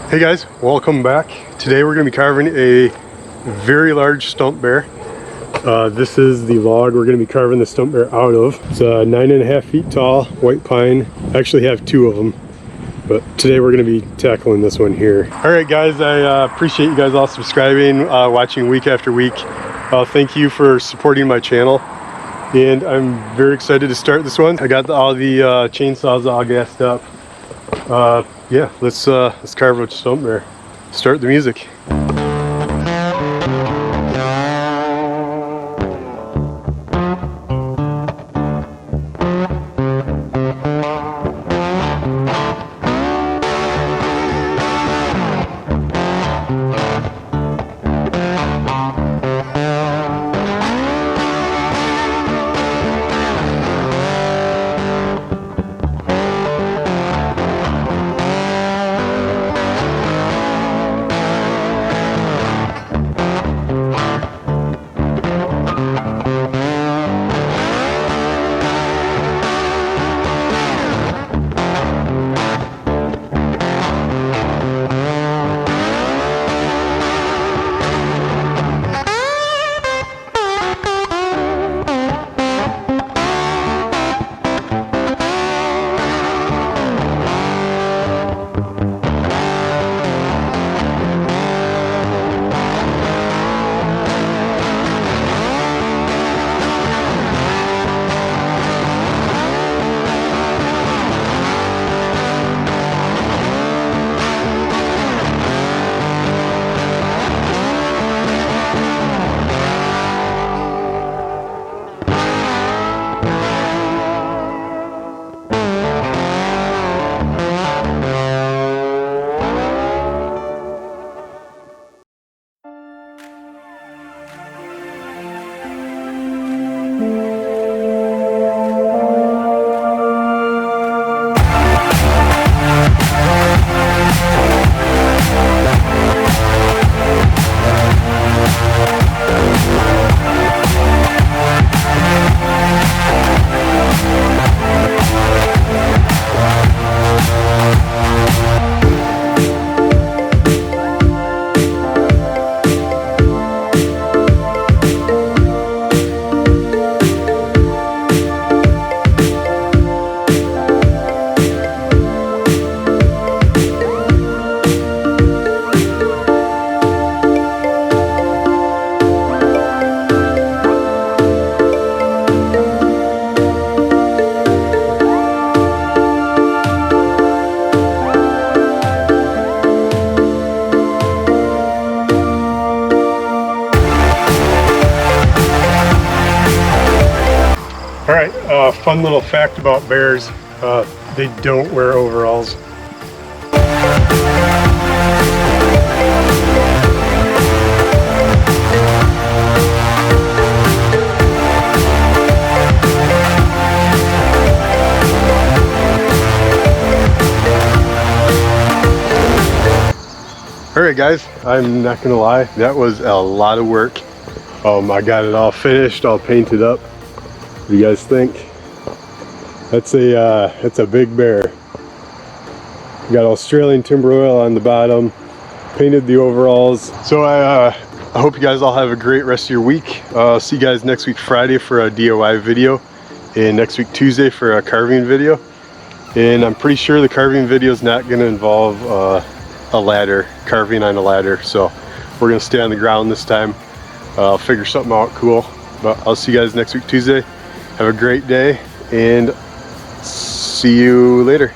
Hey guys, welcome back. Today we're going to be carving a very large stump bear. This is the log we're going to be carving the stump bear out of. It's 9.5 feet tall, white pine. I actually have two of them, but today we're going to be tackling this one here. Alright guys, I appreciate you guys all subscribing, watching week after week. Thank you for supporting my channel, and I'm very excited to start this one. I got all the chainsaws all gassed up. Yeah, let's carve a stump bear. Start the music. Alright, fun little fact about bears, they don't wear overalls. Alright guys, I'm not gonna lie, that was a lot of work. I got it all finished, all painted up. What do you guys think? That's a big bear. We got Australian timber oil on the bottom, painted the overalls. So I hope you guys all have a great rest of your week. See you guys next week Friday for a DIY video, and next week Tuesday for a carving video. And I'm pretty sure the carving video is not going to involve a ladder, carving on a ladder. So we're going to stay on the ground this time. I'll figure something out cool. But I'll see you guys next week Tuesday. Have a great day, and see you later.